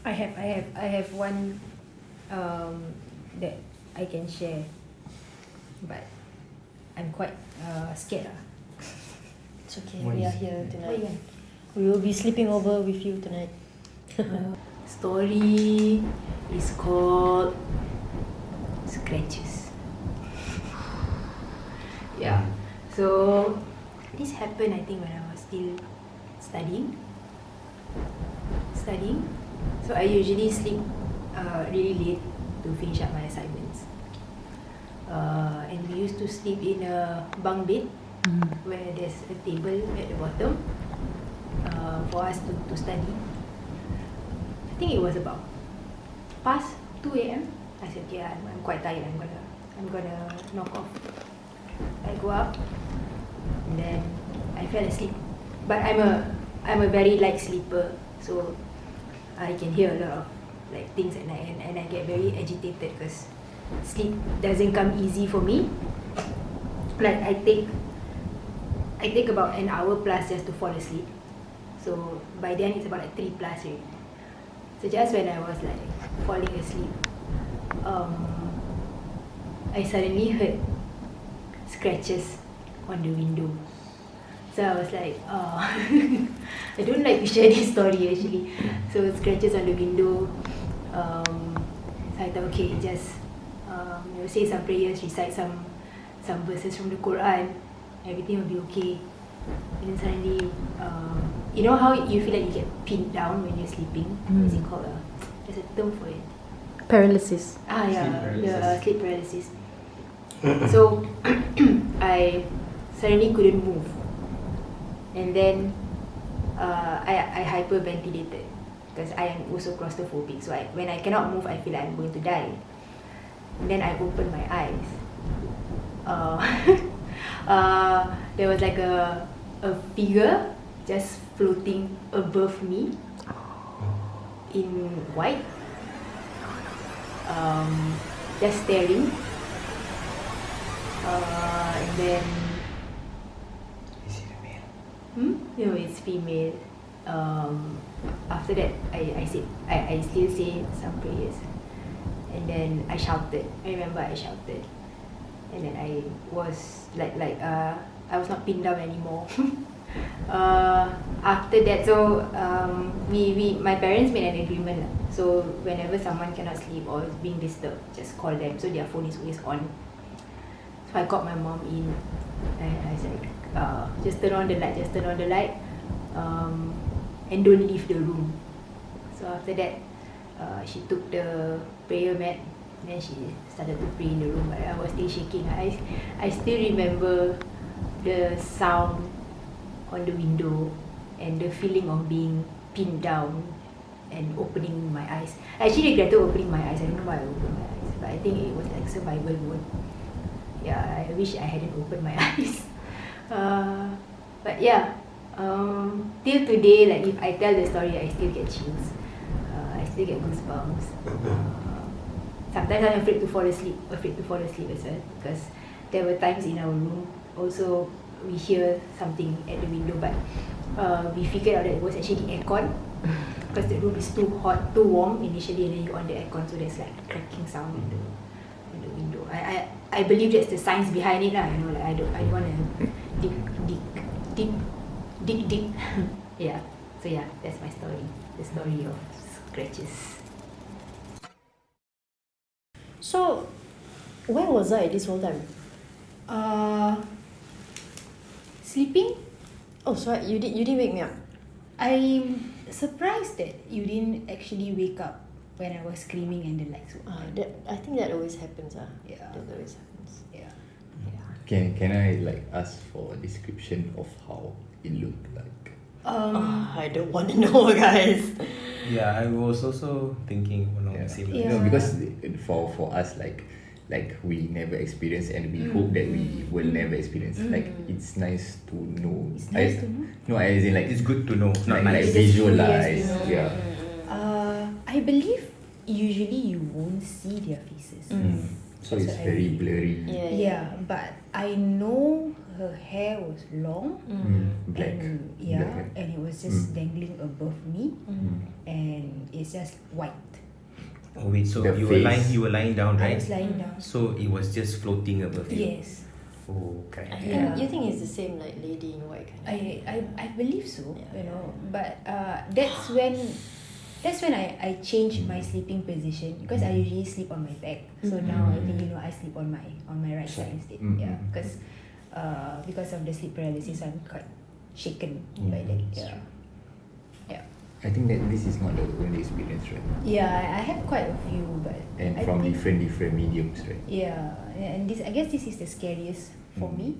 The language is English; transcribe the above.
I have one that I can share, but I'm quite scared. It's okay, we are here tonight. Oh, yeah. We will be sleeping over with you tonight. Story is called Scratches. Yeah. So this happened, I think, when I was still studying. So I usually sleep really late to finish up my assignments. And we used to sleep in a bunk bed where there's a table at the bottom for us to study. I think it was about past 2 a.m. I said, yeah, I'm quite tired. I'm gonna knock off. I go up, and then I fell asleep. But I'm a very light sleeper, so I can hear a lot of like things at night, and I get very agitated because sleep doesn't come easy for me. Like I take about an hour plus just to fall asleep. So by then it's about like 3 plus already. So just when I was like falling asleep, I suddenly heard scratches on the window. So I was like, I don't like to share this story actually. So scratches on the window. So I thought, okay, just say some prayers, recite some verses from the Quran, everything will be okay. And then suddenly, you know how you feel like you get pinned down when you're sleeping? What is it called? There's a term for it. Paralysis. Yeah, sleep paralysis. So I suddenly couldn't move, and then I hyperventilated because I am also claustrophobic. So when I cannot move, I feel like I'm going to die. And then I opened my eyes. There was like a figure just floating above me in white, just staring. And then is it a male? No, it's female. After that, I still say some prayers, and then I shouted. I remember I shouted, and then I was I was not pinned down anymore. After that, so my parents made an agreement. So whenever someone cannot sleep or is being disturbed, just call them. So their phone is always on. So I called my mom in, and I said, just turn on the light, and don't leave the room. So after that, she took the prayer mat, and then she started to pray in the room, but I was still shaking. I still remember the sound on the window and the feeling of being pinned down and opening my eyes. I actually regretted opening my eyes. I don't know why I opened my eyes, but I think it was like survival mode. Yeah, I wish I hadn't opened my eyes. But yeah, till today, like if I tell the story, I still get chills. I still get goosebumps. Sometimes I'm afraid to fall asleep as well, because there were times in our room also we hear something at the window, but we figured out that it was actually the aircon, because the room is too hot, too warm initially, and then you on the aircon, so there's like cracking sound in the window. I believe that's the science behind it, lah. You know, like I don't want to dig. Yeah. So yeah, that's my story. The story of scratches. So, where was I this whole time? Sleeping. Oh, sorry, you didn't wake me up. I'm surprised that you didn't actually wake up when I was screaming and the lights were on. I think that always happens. Yeah. That always happens. Yeah. Can I like ask for a description of how it looked like? I don't want to know, guys. Yeah, I was also thinking along the same lines. No, because for us like we never experienced, and we hope that we will never experience. Like it's nice to know. It's nice to know. No, as in like It's good to know, not like nice. visualize. Yeah. I believe usually you won't see their faces. So it's very blurry. Yeah, but I know her hair was long. Black. And Black hair. and it was just dangling above me, Mm. and it's just white. Oh wait, so The you were face. lying down, I right? was lying down. So it was just floating above you. Yes, Oh, okay. Yeah. You think it's the same like lady in white kind of I believe so. Yeah. You know, but that's when I changed my sleeping position, because I usually sleep on my back. So now I think I sleep on my right side instead. Yeah, because of the sleep paralysis, I'm quite shaken by that. Yeah. I think that this is not the only experience, right? Yeah, I have quite a few, but And I from think, different mediums, right? yeah, and this, I guess this is the scariest for me.